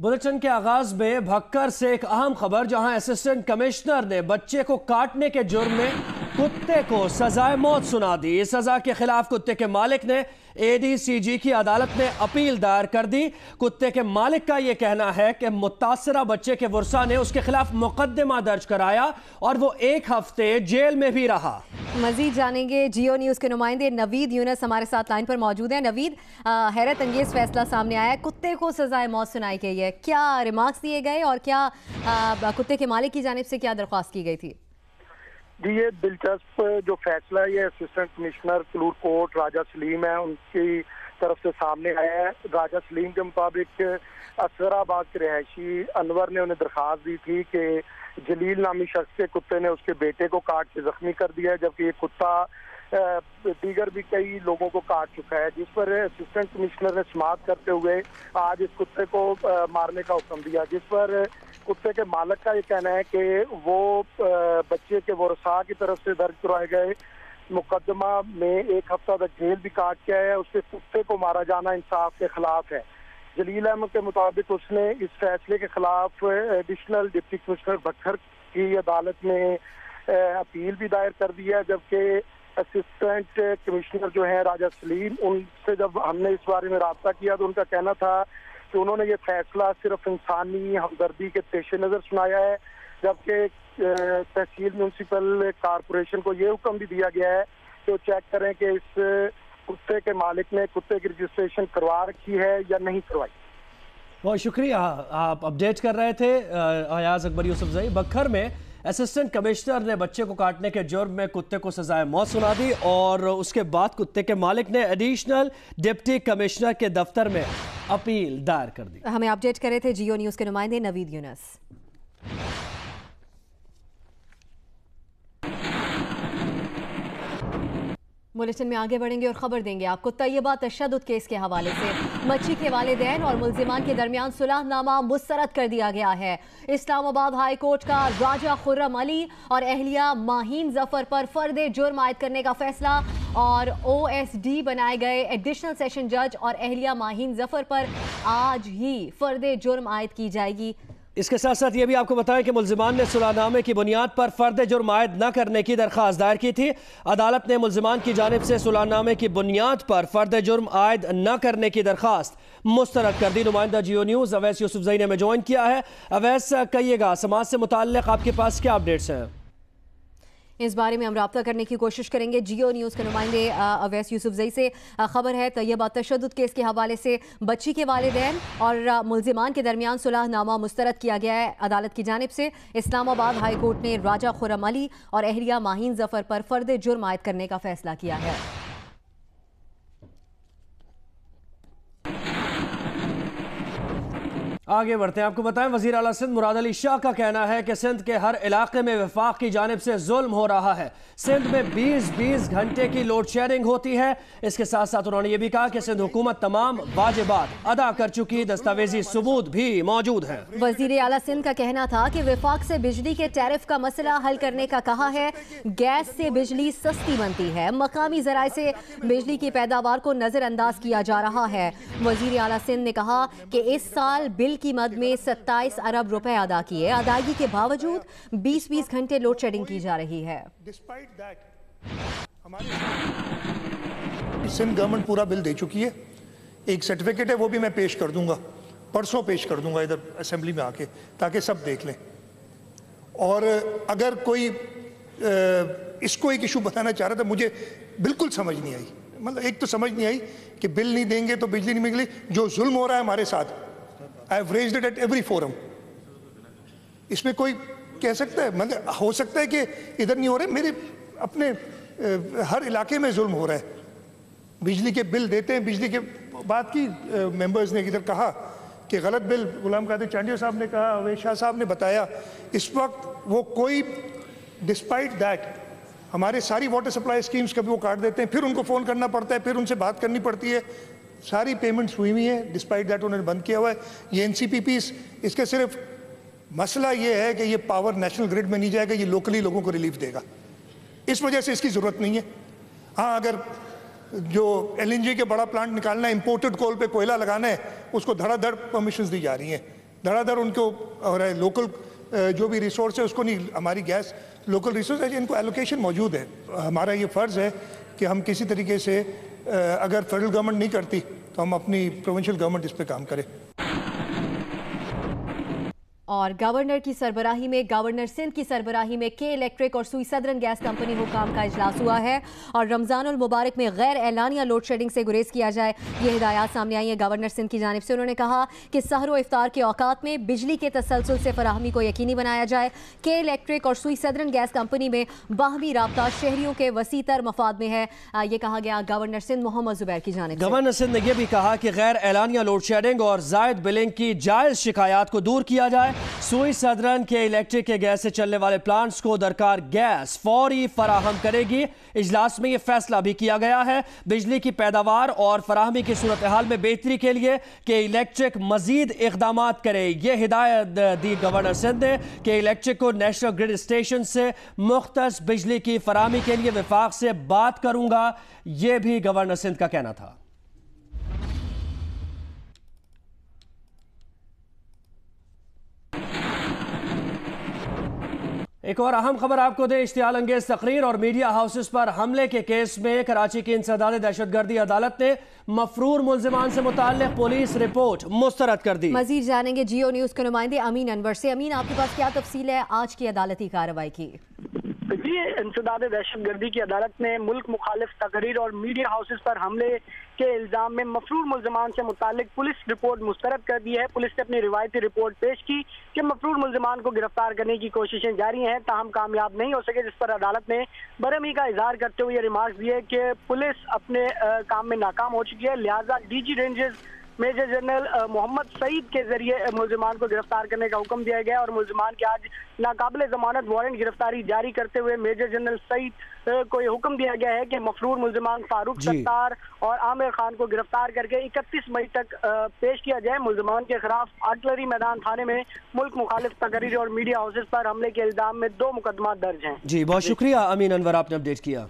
Bulletin के आगाज में भक्कर से एक अहम खबर, जहां असिस्टेंट कमिश्नर ने बच्चे को काटने के जुर्म में कुत्ते को सजाए मौत सुना दी। इस सजा के खिलाफ कुत्ते के मालिक ने एडीसीजी की अदालत में अपील दायर कर दी। कुत्ते के मालिक का यह कहना है कि मुतासरा बच्चे के वर्सा ने उसके खिलाफ मुकदमा दर्ज कराया और वो 1 हफ्ते जेल में भी रहा। मजीद जानेंगे। जियो न्यूज के नुमाइंदे नवीद यूनस हमारे साथ लाइन पर मौजूद हैं। नवीद, हैरत अंगेज फैसला सामने आया है, कुत्ते को सजाए मौत सुनाई गई है, क्या रिमार्क्स दिए गए और क्या कुत्ते के मालिक की जानिब से क्या दरख्वास्त की गई थी? जी, ये दिलचस्प जो फैसला है ये असिस्टेंट कमिश्नर क्लूर कोर्ट राजा सलीम है उनकी तरफ से सामने आया है। राजा सलीम के मुताबिक असराबाद के रहायशी अनवर ने उन्हें दरख्वास्त दी थी कि जलील नामी शख्स के कुत्ते ने उसके बेटे को काट के जख्मी कर दिया है, जबकि ये कुत्ता दीगर भी कई लोगों को काट चुका है, जिस पर असिस्टेंट कमिश्नर ने समाअत करते हुए आज इस कुत्ते को मारने का हुक्म दिया, जिस पर कुत्ते के मालिक का ये कहना है कि वो बच्चे के वरसा की तरफ से दर्ज करवाए गए मुकदमा में 1 हफ्ता तक जेल भी काट के आया है। उसके कुत्ते को मारा जाना इंसाफ के खिलाफ है। जलील अहमद के मुताबिक उसने इस फैसले के खिलाफ एडिशनल डिप्टी कमिश्नर भक्कर की अदालत में अपील भी दायर कर दी है, जबकि असिस्टेंट कमिश्नर जो है राजा सलीम, उनसे जब हमने इस बारे में रब्ता किया तो उनका कहना था कि उन्होंने ये फैसला सिर्फ इंसानी हमदर्दी के पेश नज़र सुनाया है, जबकि तहसील म्यूनसिपल कॉरपोरेशन को ये हुक्म भी दिया गया है कि वो चेक करें कि इस कुत्ते के मालिक ने कुत्ते की रजिस्ट्रेशन करवा रखी है या नहीं करवाई। बहुत शुक्रिया, आप अपडेट कर रहे थे। अयाज अकबर यूसुफजई। बखर में असिस्टेंट कमिश्नर ने बच्चे को काटने के जुर्म में कुत्ते को सजाए मौत सुना दी और उसके बाद कुत्ते के मालिक ने एडिशनल डिप्टी कमिश्नर के दफ्तर में अपील दायर कर दी। हमें अपडेट कर रहे थे जियो न्यूज के नुमाइंदे नवीद यूनस। बुलेटिन में आगे बढ़ेंगे और खबर देंगे आपको तैयबा तशद्दुद केस के हवाले से। बच्ची के वालिदैन और मुल्जिमान के दरमियान सुलहनामा मुस्तरद कर दिया गया है। इस्लामाबाद हाई कोर्ट का राजा खुर्रम अली और अहलिया माहीन जफर पर फर्द जुर्म आयद करने का फैसला और OSD बनाए गए एडिशनल सेशन जज और अहलिया माहीन जफर पर आज ही फर्द जुर्म आयद की जाएगी। इसके साथ साथ ये भी आपको बताएं कि मुल्जिमान ने सुलहनामे की बुनियाद पर फर्द जुर्म आयद न करने की दरख्वास्त दायर की थी। अदालत ने मुल्जिमान की जानिब से सुलहनामे की बुनियाद पर फर्द जुर्म आयद न करने की दरख्वास्त मुस्तरद कर दी। नुमाइंदा जियो न्यूज़ अवैस यूसुफजई ने हमें ज्वाइन किया है। अवैस, कहिएगा समाज से मुताल्लिक आपके पास क्या अपडेट्स हैं? इस बारे में हम रब्ता करने की कोशिश करेंगे जियो न्यूज़ के नुमाइंदे अवैस यूसुफजई से। खबर है तैयबा तशद्दुद केस के हवाले से बच्ची के वालिदैन और मुल्जिमान के दरमियान सुलहनामा मुस्तरद किया गया है अदालत की जानिब से। इस्लामाबाद हाई कोर्ट ने राजा खुर्रम अली और अहलिया माहीन जफर पर फर्द जुर्म आयद करने का फैसला किया है। आगे बढ़ते हैं। आपको बताएं, वजीर आला सिंध मुराद अली शाह का कहना है कि सिंध के हर इलाके में वफाक की जानिब से जुल्म हो रहा है। सिंध में 20-20 घंटे की लोड शेयरिंग होती है। इसके साथ साथ उन्होंने ये भी कहा कि सिंध हुकूमत तमाम वाजिबात अदा कर चुकी, दस्तावेजी सबूत भी मौजूद हैं। वजीर आला सिंध का कहना था कि वफाक से बिजली के टैरिफ का मसला हल करने का कहा है। गैस से बिजली सस्ती बनती है, मकामी जराए से बिजली की पैदावार को नजरअंदाज किया जा रहा है। वजीर आला सिंध ने कहा कि इस साल बिल की मद में 27 अरब रुपए अदा किए। अदायगी के बावजूद 20-20 घंटे लोड शेडिंग की जा रही है। सिंध गवर्नमेंट पूरा बिल दे चुकी है। एक सर्टिफिकेट है, वो भी मैं पेश कर दूंगा, परसों पेश कर दूंगा इधर असेंबली में आके, ताकि सब देख लें। और अगर कोई इसको एक इशू बताना चाह रहा था, मुझे बिल्कुल समझ नहीं आई। मतलब एक तो समझ नहीं आई कि बिल नहीं देंगे तो बिजली नहीं मिलेगी। जो जुल्म हो रहा है हमारे साथ, I have raised it at every forum. इसमें कोई कह सकता है, मतलब हो सकता है कि इधर नहीं हो रहे, मेरे अपने हर इलाके में जुल्म हो रहा है। बिजली के बिल देते हैं, बिजली के बात की मेंबर्स ने इधर कहा कि गलत बिल, गुलाम कादिर चांडियो साहब ने कहा, अवैस शाह साहब ने बताया। इस वक्त वो कोई डिस्पाइट दैट हमारे सारी वाटर सप्लाई स्कीम्स कभी वो काट देते हैं, फिर उनको फ़ोन करना पड़ता है, फिर उनसे बात करनी पड़ती है। सारी पेमेंट्स हुई हुई है, डिस्पाइट दैट उन्होंने बंद किया हुआ है। ये NCPPs, इसका सिर्फ मसला ये है कि ये पावर नेशनल ग्रिड में नहीं जाएगा, ये लोकली लोगों को रिलीफ देगा। इस वजह से इसकी ज़रूरत नहीं है। हाँ, अगर जो LNG के बड़ा प्लांट निकालना है, इंपोर्टेड कोल पे कोयला लगाना है, उसको धड़ाधड़ परमिशंस दी जा रही हैं। धड़ाधड़ उनको हो रहा है। लोकल जो भी रिसोर्स है उसको नहीं, हमारी गैस लोकल रिसोर्स है जिनको एलोकेशन मौजूद है। हमारा ये फ़र्ज़ है कि हम किसी तरीके से अगर फेडरल गवर्नमेंट नहीं करती तो हम अपनी प्रोविंशियल गवर्नमेंट इस पर काम करें। और गवर्नर की सरबराही में, गवर्नर सिंध की सरबराही में के इलेक्ट्रिक और सुई सदरन गैस कंपनी हुकाम का इजलास हुआ है और रमजान उल मुबारक में गैर एलानिया लोड शेडिंग से गुरेज किया जाए, ये हिदायत सामने आई है गवर्नर सिंध की जानिब से। उन्होंने कहा कि सहर व इफ्तार के औकात में बिजली के तसलसल से फराहमी को यकीनी बनाया जाए। के इलेक्ट्रिक और सुई सदरन गैस कंपनी में बाहमी राब्ता शहरियों के वसीतर मफाद में है, ये कहा गया गवर्नर सिंध मोहम्मद जुबैर की जानिब से। गवर्नर सिंध ने यह भी कहा कि गैर एलानिया लोड शेडिंग और जायद बिलिंग की जायज शिकायत को दूर किया जाए। सुई सदरन के इलेक्ट्रिक के गैस से चलने वाले प्लांट्स को दरकार गैस फौरी फराहम करेगी। इजलास में यह फैसला भी किया गया है बिजली की पैदावार और फराहमी की सूरत हाल में बेहतरी के लिए कि इलेक्ट्रिक मजीद इकदाम करे। यह हिदायत दी गवर्नर सिंध ने कि इलेक्ट्रिक को नेशनल ग्रिड स्टेशन से मुख्तस बिजली की फराहमी के लिए विफाक से बात करूंगा, यह भी गवर्नर सिंध का कहना था। एक और अहम खबर आपको दें, इश्तियाल अंगेज तकरीर और मीडिया हाउसेस पर हमले के केस में कराची की इंसदाद दहशतगर्दी अदालत ने मफरूर मुल्जिमान से मुताल्लिक पुलिस रिपोर्ट मुस्तरद कर दी। मजीद जानेंगे जियो न्यूज के नुमाइंदे अमीन अनवर से। अमीन, आपके पास क्या तफसील है आज की अदालती कार्रवाई की? जी, इंसदाद दहशतगर्दी की अदालत ने मुल्क मुखालिफ तकरीर और मीडिया हाउसेस पर हमले के इल्जाम में मफरूर मुल्जिमान से मुतालिक पुलिस रिपोर्ट मुस्तरद कर दी है। पुलिस ने अपनी रिवायती रिपोर्ट पेश की कि मफरूर मुल्जिमान को गिरफ्तार करने की कोशिशें जारी हैं, ताहम कामयाब नहीं हो सके, जिस पर अदालत ने बरहमी का इजहार करते हुए रिमार्क्स दिए कि पुलिस अपने काम में नाकाम हो चुकी है, लिहाजा DG Rangers major general Mohammad Saeed के जरिए मुल्जिमान को गिरफ्तार करने का हुक्म दिया गया और मुल्जिमान के आज नाकाबिल जमानत वारंट गिरफ्तारी जारी करते हुए मेजर जनरल सईद को यह हुक्म दिया गया है कि मफरूर मुल्जिमान फारूक सत्तार और आमिर खान को गिरफ्तार करके 31 मई तक पेश किया जाए। मुल्जिमान के खिलाफ आर्टिलरी मैदान थाने में मुल्क मुखालिफ तकरीर और मीडिया हाउसेस पर हमले के इल्जाम में 2 मुकदमा दर्ज हैं। जी, बहुत शुक्रिया अमीन अनवर, आपने अपडेट किया।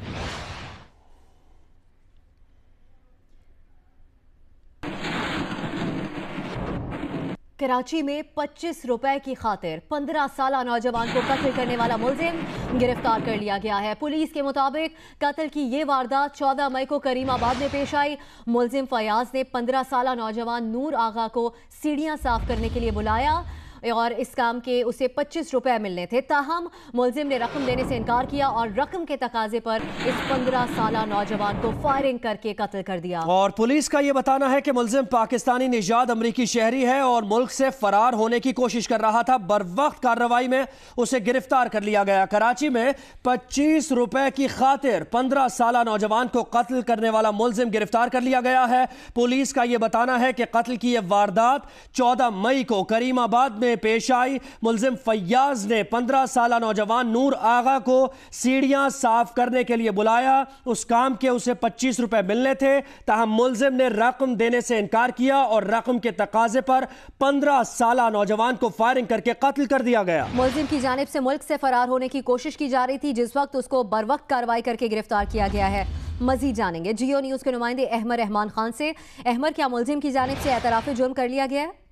कराची में 25 रुपए की खातिर 15 साल नौजवान को कत्ल करने वाला मुल्जिम गिरफ्तार कर लिया गया है। पुलिस के मुताबिक कत्ल की ये वारदात 14 मई को करीमाबाद में पेश आई। मुल्जिम फयाज ने 15 साल नौजवान नूर आगा को सीढ़ियां साफ करने के लिए बुलाया और इस काम के उसे 25 रुपए मिलने थे, ताहम मुल्जिम ने रकम देने से इनकार किया और रकम के तकाजे पर इस 15 साल नौजवान को फायरिंग करके कत्ल कर दिया। और पुलिस का यह बताना है कि मुल्जिम पाकिस्तानी निजाद अमरीकी शहरी है और मुल्क से फरार होने की कोशिश कर रहा था। बरवक्त कार्रवाई में उसे गिरफ्तार कर लिया गया। कराची में 25 रुपए की खातिर 15 साल नौजवान को कत्ल करने वाला मुल्जिम गिरफ्तार कर लिया गया है। पुलिस का यह बताना है कि कत्ल की यह वारदात 14 मई को करीमाबाद में पेश आई। मुल्जिम फयाज ने 15 साल नौजवान नूर आगा को सीढ़ियां साफ करने के लिए बुलाया। उस काम के उसे 25 रुपए मिलने थे, ताहम मुल्जिम ने रकम देने से इनकार किया और रकम के तकाजे पर 15 साल नौजवान को फायरिंग करके कत्ल कर दिया गया। मुल्जिम की जानिब से मुल्क से फरार होने की कोशिश की जा रही थी, जिस वक्त उसको बरवक्त कार्रवाई करके गिरफ्तार किया गया है। मजीद जानेंगे जियो न्यूज के नुमाइंदे अहमर रहमान खान से। अहमर, क्या मुल्जिम की जानिब से एतराफ़ जुर्म कर लिया गया है?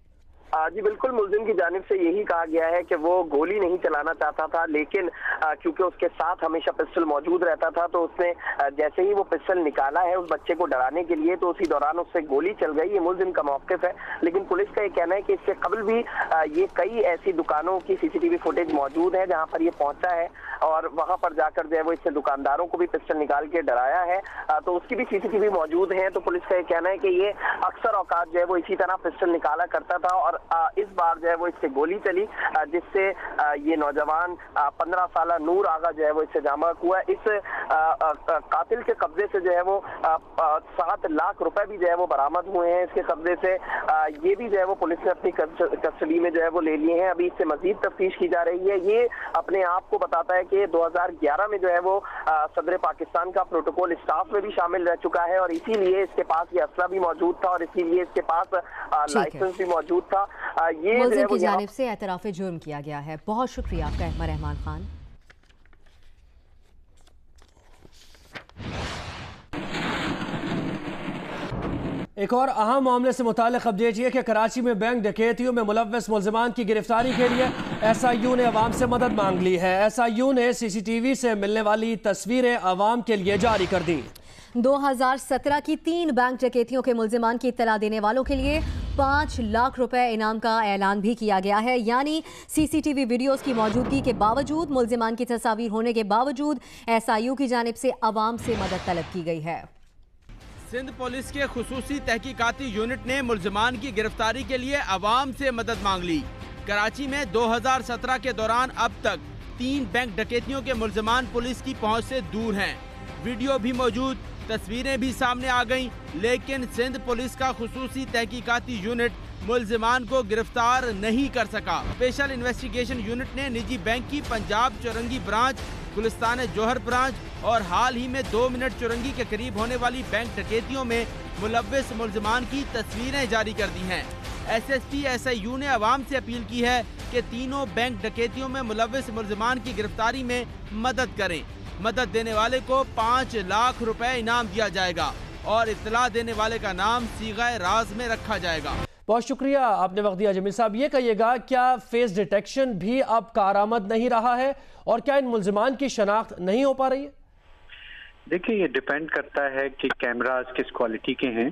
जी बिल्कुल, मुल्जिम की जानिब से यही कहा गया है कि वो गोली नहीं चलाना चाहता था, लेकिन क्योंकि उसके साथ हमेशा पिस्टल मौजूद रहता था तो उसने जैसे ही वो पिस्टल निकाला है उस बच्चे को डराने के लिए तो उसी दौरान उससे गोली चल गई। ये मुल्जिम का मौक़िफ़ है, लेकिन पुलिस का ये कहना है कि इससे कबल भी ये कई ऐसी दुकानों की CCTV फुटेज मौजूद है जहाँ पर ये पहुंचा है और वहाँ पर जाकर जो है वो इसने दुकानदारों को भी पिस्टल निकाल के डराया है, तो उसकी भी CCTV मौजूद है। तो पुलिस का ये कहना है कि ये अक्सर औकात जो है वो इसी तरह पिस्टल निकाला करता था और इस बार जो है वो इससे गोली चली, जिससे ये नौजवान 15 साल नूर आगा जो है वो इससे जामक हुआ। इस कातिल के कब्जे से जो है वो 7 लाख रुपए भी जो है वो बरामद हुए हैं इसके कब्जे से। ये भी जो है वो पुलिस ने अपनी कस्टडी में जो है वो ले लिए हैं। अभी इससे मजीद तफ्तीश की जा रही है। ये अपने आप को बताता है कि 2011 में जो है वो सदर पाकिस्तान का प्रोटोकॉल स्टाफ में भी शामिल रह चुका है और इसीलिए इसके पास ये असला भी मौजूद था और इसीलिए इसके पास लाइसेंस भी मौजूद था। ये मुल्जिम की जानिब से एतराफ़ जुर्म किया गया है। बहुत शुक्रिया आपका अहमर रहमान खान। एक और अहम मामले से मुताल्लिक अपडेट ये कि कराची में बैंक डकैतियों में मुलव्वस मुल्ज़िमान की गिरफ्तारी के लिए SIU ने अवाम से मदद मांग ली है। SIU ने CCTV से मिलने वाली तस्वीरें अवाम के लिए जारी कर दी। 2017 की 3 बैंक डकैतियों के मुल्ज़िमान की इत्तला देने वालों के लिए 5 लाख रुपए इनाम का ऐलान भी किया गया है। यानी CCTV वीडियोस की मौजूदगी के बावजूद, मुल्ज़िमान की तस्वीर होने के बावजूद SIU की जानिब से अवाम से मदद तलब की गई है। सिंध पुलिस के खुसूसी तहकीकाती यूनिट ने मुल्ज़िमान की गिरफ्तारी के लिए अवाम से मदद मांग ली। कराची में 2017 के दौरान अब तक 3 बैंक डकैतियों के मुल्ज़िमान पुलिस की पहुंच से दूर हैं। वीडियो भी मौजूद, तस्वीरें भी सामने आ गईं, लेकिन सिंध पुलिस का खुसूसी तहकीकाती यूनिट मुल्ज़िमान को गिरफ्तार नहीं कर सका। स्पेशल इन्वेस्टिगेशन यूनिट ने निजी बैंक की पंजाब चौरंगी ब्रांच, गुलिस्तान जोहर ब्रांच और हाल ही में 2 मिनट चौरंगी के करीब होने वाली बैंक डकैतियों में मुलव्वस मुल्ज़िमान की तस्वीरें जारी कर दी हैं। SSP SIU ने अवाम से अपील की है कि तीनों बैंक डकैतियों में मुलव्वस मुल्ज़िमान की गिरफ्तारी में मदद करें। मदद देने वाले को 5 लाख रुपए इनाम दिया जाएगा और इत्तला देने वाले का नाम सीगाए राज में रखा जाएगा। बहुत शुक्रिया, आपने वक्त दिया। जमील साहब, ये कहिएगा, क्या फेस डिटेक्शन भी अब कारआमद नहीं रहा है और क्या इन मुल्ज़िमान की शनाख्त नहीं हो पा रही है? देखिए, ये डिपेंड करता है कि कैमरास किस क्वालिटी के हैं,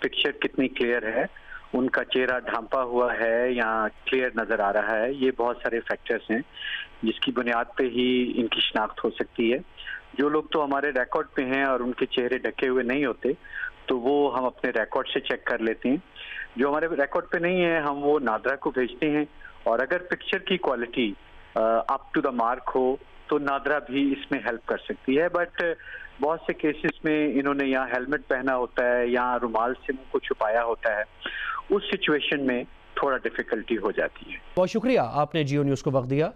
पिक्चर कितनी क्लियर है, उनका चेहरा ढांपा हुआ है या क्लियर नजर आ रहा है। ये बहुत सारे फैक्टर्स हैं जिसकी बुनियाद पे ही इनकी शनाख्त हो सकती है। जो लोग तो हमारे रिकॉर्ड पे हैं और उनके चेहरे ढके हुए नहीं होते, तो वो हम अपने रिकॉर्ड से चेक कर लेते हैं। जो हमारे रिकॉर्ड पे नहीं है, हम वो नादरा को भेजते हैं और अगर पिक्चर की quality up to the mark हो तो नादरा भी इसमें हेल्प कर सकती है। बट बहुत से केसेस में इन्होंने यहाँ हेलमेट पहना होता है या रुमाल से मुंह को छुपाया होता है, उस सिचुएशन में थोड़ा डिफिकल्टी हो जाती है। बहुत शुक्रिया, आपने जियो न्यूज़ को वक्त दिया।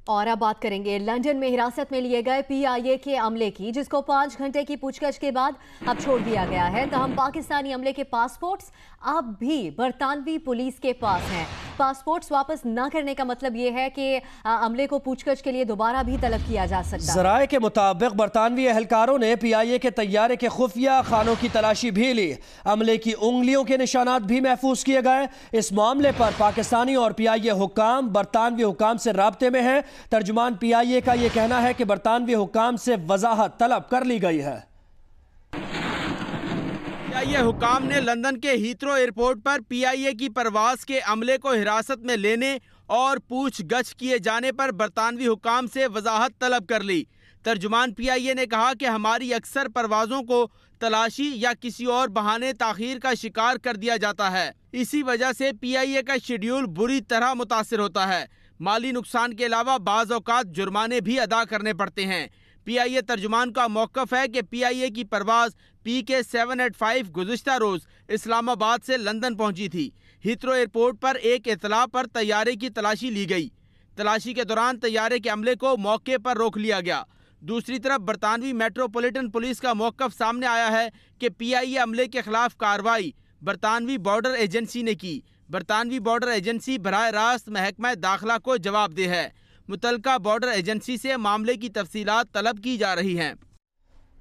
और अब बात करेंगे लंदन में हिरासत में लिए गए PIA के अमले की, जिसको 5 घंटे की पूछताछ के बाद अब छोड़ दिया गया है। तहम पाकिस्तानी अमले के पासपोर्ट्स अब भी बरतानवी पुलिस के पास हैं। पासपोर्ट्स वापस न करने का मतलब ये है कि अमले को पूछताछ के लिए दोबारा भी तलब किया जा सकता है। ज़राए के मुताबिक बरतानवी एहलकारों ने PIA के तैयारे के खुफिया खानों की तलाशी भी ली। अमले की उंगलियों के निशानात भी महफूज किए गए। इस मामले पर पाकिस्तानी और PIA हुक्काम बरतानवी हुक्काम से राब्ते में है। तर्जुमान PIA का यह कहना है कि बरतानवी हुक्काम से वजाहत तलब कर ली गई है। PIA हुक्काम ने लंदन के हीथ्रो एयरपोर्ट पर PIA की परवाज के अमले को हिरासत में लेने और पूछगछ किए जाने पर बरतानवी हुक्काम से वजाहत तलब कर ली। तर्जुमान PIA ने कहा कि हमारी अक्सर परवाज़ों को तलाशी या किसी और बहाने ताखीर का शिकार कर दिया जाता है। इसी वजह से PIA का शेड्यूल बुरी तरह मुतासिर होता है। माली नुकसान के अलावा बाज़ औक़ात जुर्माने भी अदा करने पड़ते हैं। PIA तर्जुमान का मौक़िफ़ है कि PIA की परवाज़ PK 785 गुज़िश्ता रोज़ इस्लामाबाद से लंदन पहुंची थी। हीथ्रो एयरपोर्ट पर एक इत्तला पर तैयारे की तलाशी ली गई। तलाशी के दौरान तैयारे के अमले को मौके पर रोक लिया गया। दूसरी तरफ बरतानवी मेट्रोपॉलिटन पुलिस का मौक़िफ़ सामने आया है कि PIA अमले के खिलाफ कार्रवाई बरतानवी बॉर्डर एजेंसी ने की। बरतानवी बॉर्डर एजेंसी बराह रास्त महकमा दाखिला को जवाबदेह है। मुतलका बॉर्डर एजेंसी से मामले की तफसीलात तलब की जा रही हैं।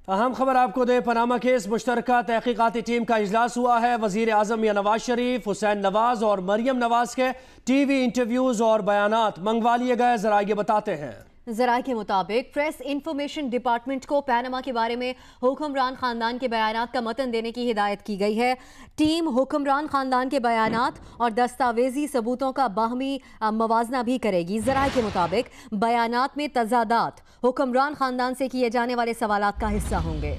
अहम खबर आपको दे, पनामा केस मुश्तरका तहकीकाती टीम का इजलास हुआ है। वजीर आजम या नवाज शरीफ, हुसैन नवाज और मरियम नवाज के TV इंटरव्यूज और बयानात मंगवा लिए गए। जरा ये बताते हैं। ज़राए के मुताबिक प्रेस इंफॉर्मेशन डिपार्टमेंट को पैनमा के बारे में हुक्मरान खानदान के बयानात का मतन देने की हिदायत की गई है। टीम हुक्मरान खानदान के बयानात और दस्तावेजी सबूतों का बाहमी मवाजना भी करेगी। ज़राए के मुताबिक बयानात में तजादात हुक्मरान खानदान से किए जाने वाले सवालात का हिस्सा होंगे।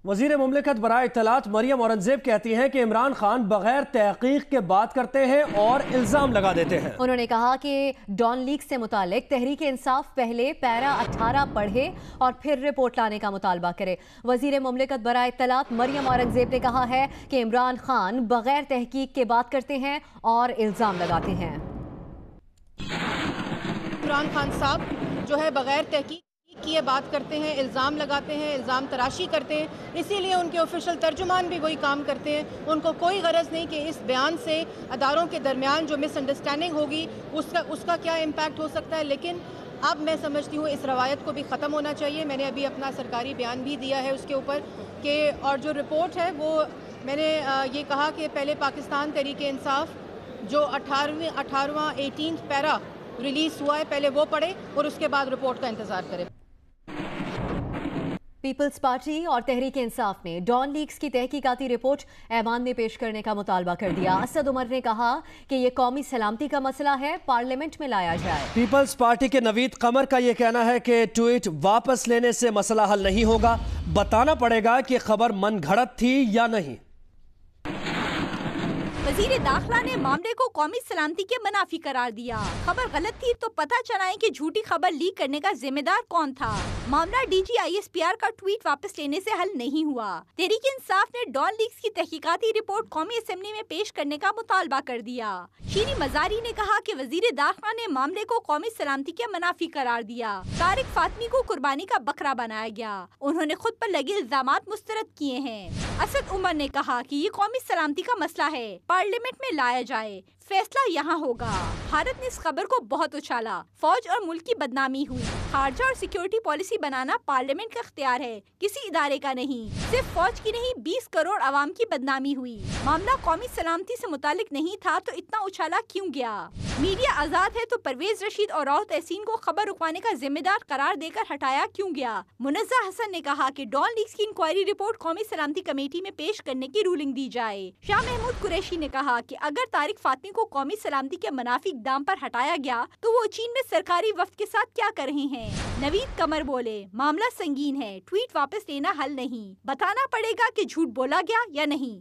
वज़ीर मुमलिकत बराए इत्तलात मरियम औरंगजेब कहती हैं कि इमरान खान बगैर तहकीक के बात करते हैं और इल्ज़ाम लगा देते हैं। उन्होंने कहा कि डॉन लीग से मुतालिक तहरीक इंसाफ पहले पैरा 18 पढ़े और फिर रिपोर्ट लाने का मुतालबा करे। वज़ीर मुमलिकत बराए इत्तलात मरियम औरंगजेब ने कहा है कि इमरान खान बगैर तहकीक के बात करते हैं और इल्ज़ाम लगाते हैं। इमरान खान साहब जो है बगैर तहकीक की ये बात करते हैं, इल्ज़ाम लगाते हैं, इल्ज़ाम तराशी करते हैं। इसीलिए उनके ऑफिशियल तर्जुमान भी वही काम करते हैं। उनको कोई गरज नहीं कि इस बयान से अदारों के दरमियान जो मिसअंडरस्टैंडिंग होगी उसका क्या इम्पैक्ट हो सकता है, लेकिन अब मैं समझती हूँ इस रवायत को भी ख़त्म होना चाहिए। मैंने अभी अपना सरकारी बयान भी दिया है उसके ऊपर कि, और जो रिपोर्ट है वो मैंने ये कहा कि पहले पाकिस्तान तहरीक इंसाफ जो 18वां पैरा रिलीज़ हुआ है पहले वो पढ़े और उसके बाद रिपोर्ट का इंतज़ार करें। पीपल्स पार्टी और तहरीक इंसाफ ने डॉन लीक्स की तहकीकाती रिपोर्ट ऐवान में पेश करने का मुतालबा कर दिया। असद उमर ने कहा कि यह कौमी सलामती का मसला है, पार्लियामेंट में लाया जाए। पीपल्स पार्टी के नवीद कमर का यह कहना है कि ट्वीट वापस लेने से मसला हल नहीं होगा, बताना पड़ेगा कि खबर मन घड़त थी या नहीं। वजीर दाखिला ने मामले को कौमी सलामती के मुनाफी करार दिया। खबर गलत थी तो पता चलाएं कि झूठी खबर लीक करने का जिम्मेदार कौन था। मामला डीजी ISPR का ट्वीट वापस लेने से हल नहीं हुआ। तहरीक इंसाफ ने डॉन लीक्स की तहकीकाती रिपोर्ट कौमी असेंबली में पेश करने का मुतालबा कर दिया। शीरी मजारी ने कहा कि वजीर दाखिला ने मामले को कौमी सलामती के मुनाफी करार दिया। तारिक फातमी को कुर्बानी का बकरा बनाया गया। उन्होंने खुद पर लगे इल्जामात मुस्तरद किए हैं। असद उमर ने कहा कि ये कौमी सलामती का मसला है, पार्लियामेंट में लाया जाए, फैसला यहाँ होगा। भारत ने इस खबर को बहुत उछाला। फौज और मुल्क की बदनामी हुई। खारजा और सिक्योरिटी पॉलिसी बनाना पार्लियामेंट का इख्तियार है, किसी इदारे का नहीं। सिर्फ फौज की नहीं 20 करोड़ आवाम की बदनामी हुई। मामला कौमी सलामती से मुतालिक नहीं था तो इतना उछाला क्यों गया? मीडिया आजाद है तो परवेज रशीद और राव तहसीन को खबर रुकवाने का जिम्मेदार करार देकर हटाया क्यों गया? मुनज़्ज़ा हसन ने कहा कि डॉन लीक्स की इंक्वायरी रिपोर्ट कौमी सलामती कमेटी में पेश करने की रूलिंग दी जाए। शाह महमूद कुरैशी ने कहा कि अगर तारिक फातमी को कौमी सलामती के मुनाफी इक़दाम पर हटाया गया तो वो चीन में सरकारी वफ्द के साथ क्या कर रहे हैं? नवीद कमर बोले, मामला संगीन है, ट्वीट वापस लेना हल नहीं, बताना पड़ेगा कि झूठ बोला गया या नहीं।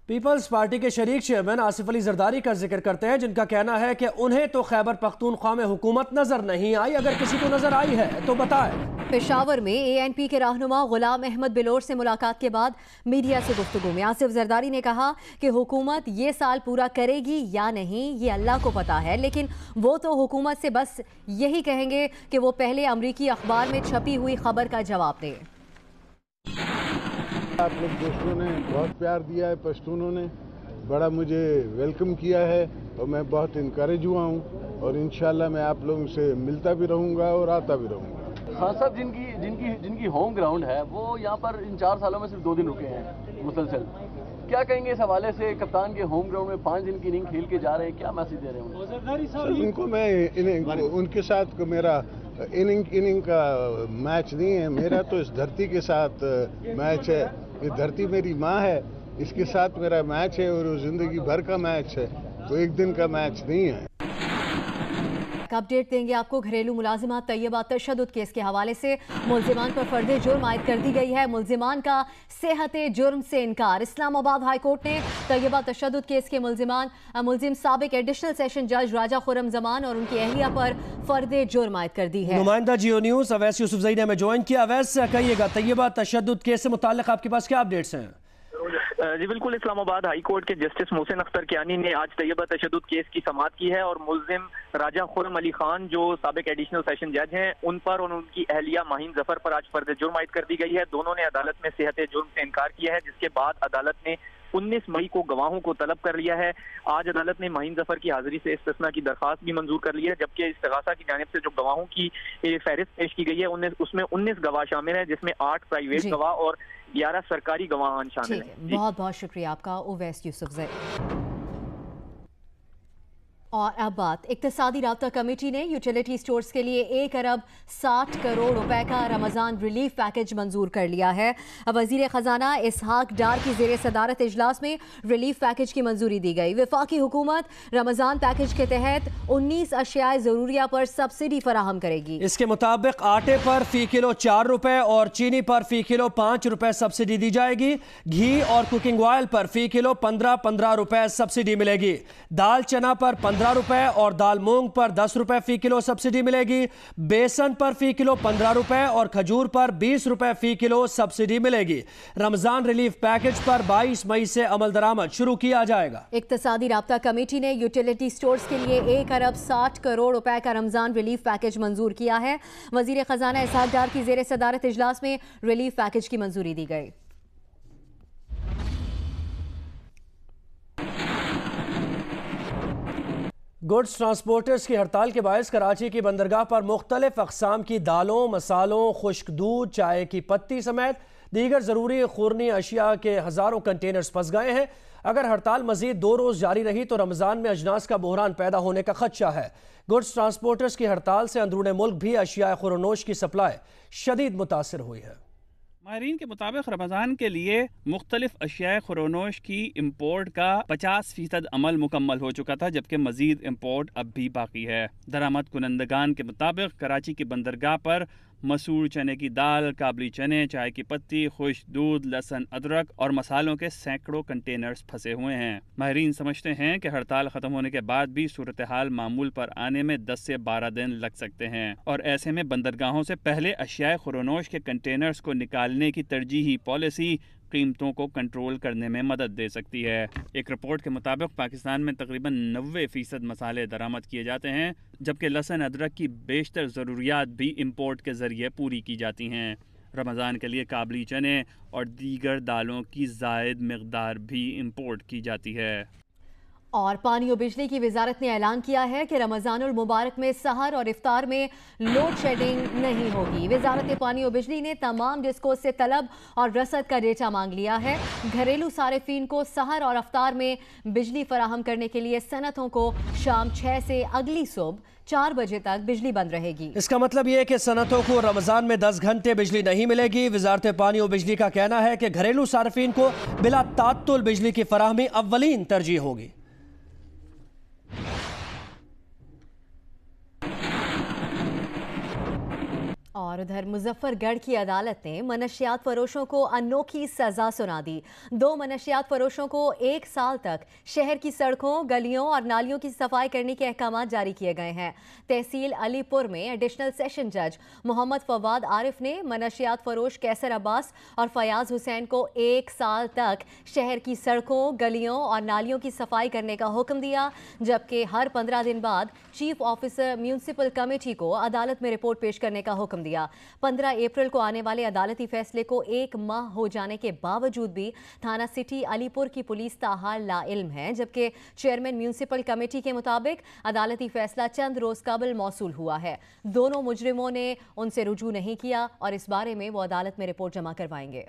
पीपल्स पार्टी के शरीक चेयरमैन आसिफ अली जरदारी का जिक्र करते हैं, जिनका कहना है कि उन्हें तो खैबर पख्तूनख्वा में हुकूमत नजर नहीं आई, अगर किसी को नजर आई है तो बताए। पेशावर में ANP के रहनुमा गुलाम अहमद बिलोर से मुलाकात के बाद मीडिया से गुफ्तगू में आसिफ जरदारी ने कहा कि हुकूमत ये साल पूरा करेगी या नहीं ये अल्लाह को पता है, लेकिन वो तो हुकूमत से बस यही कहेंगे कि वो पहले अमरीकी अखबार में छपी हुई खबर का जवाब दें। आप लोग दोस्तों ने बहुत प्यार दिया है, पश्तूनों ने बड़ा मुझे वेलकम किया है और मैं बहुत इनकरेज हुआ हूँ और इंशाल्लाह मैं आप लोगों से मिलता भी रहूँगा और आता भी रहूँगा। खान साहब जिनकी होम ग्राउंड है वो यहाँ पर इन 4 सालों में सिर्फ 2 दिन रुके हैं मुसलसल, क्या कहेंगे इस हवाले से? कप्तान के होम ग्राउंड में 5 दिन की इनिंग खेल के जा रहे हैं, क्या मैसेज दे रहे हैं उनको? मैं उनके साथ मेरा इनिंग का मैच नहीं है, मेरा तो इस धरती के साथ मैच है। ये धरती मेरी माँ है, इसके साथ मेरा मैच है और वो जिंदगी भर का मैच है, तो एक दिन का मैच नहीं है। अपडेट देंगे आपको घरेलू मुलाजिमा तैयबा तशद्दुद केस के हवाले से। मुल्जिमान पर फर्द जुर्म आयद कर दी गई है। मुल्जिमान का सेहते जुर्म से इनकार। इस्लामाबाद हाई कोर्ट ने तैयबा तशद्दुद केस के मुल्जिम साबिक एडिशनल सेशन जज राजा खुर्रम जमान और उनकी अहलिया पर फर्द जुर्म आयद कर दी है। नुमाइंदा जियो न्यूज़ अवैस यूसुफजई ने हमें ज्वाइन किया। अवैस, कहिएगा तैयबा तशद्दुद केस से मुताल्लिक आपके पास क्या अपडेट्स हैं? जी बिल्कुल, इस्लामाबाद हाई कोर्ट के जस्टिस मोहसिन अख्तर कियानी ने आज तैयबा तशद्दुद केस की समाअत की है और मुल्जिम राजा खुर्रम अली खान जो साबिक एडिशनल सेशन जज हैं उन पर और उनकी अहलिया माहीन जफर पर आज फर्द जुर्म आयद कर दी गई है। दोनों ने अदालत में सेहते जुर्म से इनकार किया है, जिसके बाद अदालत ने 19 मई को गवाहों को तलब कर लिया है। आज अदालत ने माहीन जफर की हाजिरी से इस्तिस्ना की दरखास्त भी मंजूर कर ली है, जबकि इस्तिगासा की जानिब से जो गवाहों की फहरिस्त पेश की गई है उसमें 19 गवाह शामिल है, जिसमें 8 प्राइवेट गवाह और 11 सरकारी गवाहान शामिल हैं। बहुत बहुत शुक्रिया आपका ओवैस यूसुफजई। और अब बात इक्तिसादी राब्ता कमेटी ने यूटिलिटी स्टोर्स के लिए 1 अरब 60 करोड़ रुपए का रमजान रिलीफ पैकेज मंजूर कर लिया है। वजीर खजाना इसहाक डार की जेर सदारत इजलास में रिलीफ पैकेज की मंजूरी दी गई। वफाकी हुकूमत रमजान पैकेज के तहत 19 अशियाए जरूरिया पर सब्सिडी फराहम करेगी। इसके मुताबिक आटे पर फी किलो 4 रुपए और चीनी पर फी किलो 5 रुपए सब्सिडी दी जाएगी। घी और कुकिंग ऑयल पर फी किलो 15 रुपए सब्सिडी मिलेगी। दाल चना पर 15 रुपए और दाल मूंग पर 10 रुपए फी किलो सब्सिडी मिलेगी। बेसन पर फी किलो 15 रुपए और खजूर पर 20 रुपए फी किलो सब्सिडी मिलेगी। रमजान रिलीफ पैकेज पर 22 मई से अमल दरामद शुरू किया जाएगा। इक्तिसादी राब्ता कमेटी ने यूटिलिटी स्टोर्स के लिए 1 अरब 60 करोड़ रुपए का रमजान रिलीफ पैकेज मंजूर किया है। वजीर खजाना इसहाक डार की जेर सदारत इजलास में रिलीफ पैकेज की मंजूरी दी गई। गुड्स ट्रांसपोर्टर्स की हड़ताल के बायस कराची की बंदरगाह पर मुख्तलिफ अक़साम की दालों, मसालों, खुश्क दूध, चाय की पत्ती समेत दीगर ज़रूरी खूरनी अशिया के हज़ारों कंटेनर्स फंस गए हैं। अगर हड़ताल मजीद 2 रोज़ जारी रही तो रमज़ान में अजनास का बहरान पैदा होने का खदशा है। गुड्स ट्रांसपोर्टर्स की हड़ताल से अंदरूनी मुल्क भी अशिया खुरनोश की सप्लाई शदीद मुतासर हुई है। माहिरीन के मुताबिक रमज़ान के लिए मुख्तलिफ अशिया खुरनोश की इम्पोर्ट का 50% अमल मुकम्मल हो चुका था, जबकि मज़ीद इम्पोर्ट अब भी बाकी है। दरामद कुनंदगान के मुताबिक कराची की बंदरगाह पर मसूर चने की दाल, काबली चने, चाय की पत्ती, खुश्क दूध, लहसुन, अदरक और मसालों के सैकड़ों कंटेनर्स फंसे हुए हैं। माहिरीन समझते हैं कि हड़ताल ख़त्म होने के बाद भी सूरत हाल मामूल पर आने में 10 से 12 दिन लग सकते हैं और ऐसे में बंदरगाहों से पहले अशिया खुरनोश के कंटेनर्स को निकालने की तरजीही पॉलिसी कीमतों को कंट्रोल करने में मदद दे सकती है। एक रिपोर्ट के मुताबिक पाकिस्तान में तकरीबन 90% मसाले दरामद किए जाते हैं, जबकि लहसुन अदरक की बेशतर ज़रूरियात भी इम्पोर्ट के ज़रिए पूरी की जाती हैं। रमज़ान के लिए काबली चने और दीगर दालों की ज़ायद मिक़दार भी इम्पोर्ट की जाती है। और पानी और बिजली की वजारत ने ऐलान किया है कि रमज़ानुल मुबारक में सहर और इफ्तार में लोड शेडिंग नहीं होगी। वजारत पानी और बिजली ने तमाम डिस्को से तलब और रसद का डेटा मांग लिया है। घरेलू सारिफीन को सहर और इफ्तार में बिजली फराहम करने के लिए सनतों को शाम 6 से अगली सुबह 4 बजे तक बिजली बंद रहेगी। इसका मतलब यह है कि सनतों को रमज़ान में 10 घंटे बिजली नहीं मिलेगी। वजारत पानी और बिजली का कहना है कि घरेलू सारिफीन को बिला तात्तुल बिजली की फराहमी अव्वलीन तरजीह होगी। और उधर मुजफ्फरगढ़ की अदालत ने मनशियात फरोशों को अनोखी सजा सुना दी। 2 मनशियात फरोशों को 1 साल तक शहर की सड़कों, गलियों और नालियों की सफाई करने के अहकाम जारी किए गए हैं। तहसील अलीपुर में एडिशनल सेशन जज मोहम्मद फवाद आरिफ ने मनशियात फरोश कैसर अब्बास और फयाज हुसैन को 1 साल तक शहर की सड़कों, गलियों और नालियों की सफाई करने का हुक्म दिया, जबकि हर 15 दिन बाद चीफ ऑफिसर म्यूनसिपल कमेटी को अदालत में रिपोर्ट पेश करने का हुक्म दिया। 15 अप्रैल को आने वाले अदालती फैसले को 1 माह हो जाने के बावजूद भी थाना सिटी अलीपुर की पुलिस ताहाल लाइल्म है, जबकि चेयरमैन म्यूनसिपल कमेटी के मुताबिक अदालती फैसला चंद रोज कबल मौसूल हुआ है। दोनों मुजरिमों ने उनसे रुजू नहीं किया और इस बारे में वो अदालत में रिपोर्ट जमा करवाएंगे।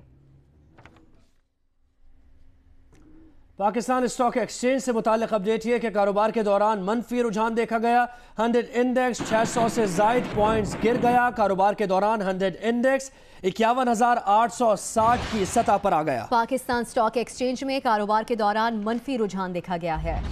पाकिस्तान स्टॉक एक्सचेंज से मुताल्लिक अपडेट ये कि कारोबार के दौरान मनफी रुझान देखा गया। 100 इंडेक्स 600 से जायद पॉइंट्स गिर गया। कारोबार के दौरान 100 इंडेक्स 51,860 की सतह पर आ गया। पाकिस्तान स्टॉक एक्सचेंज में कारोबार के दौरान मनफी रुझान देखा गया है।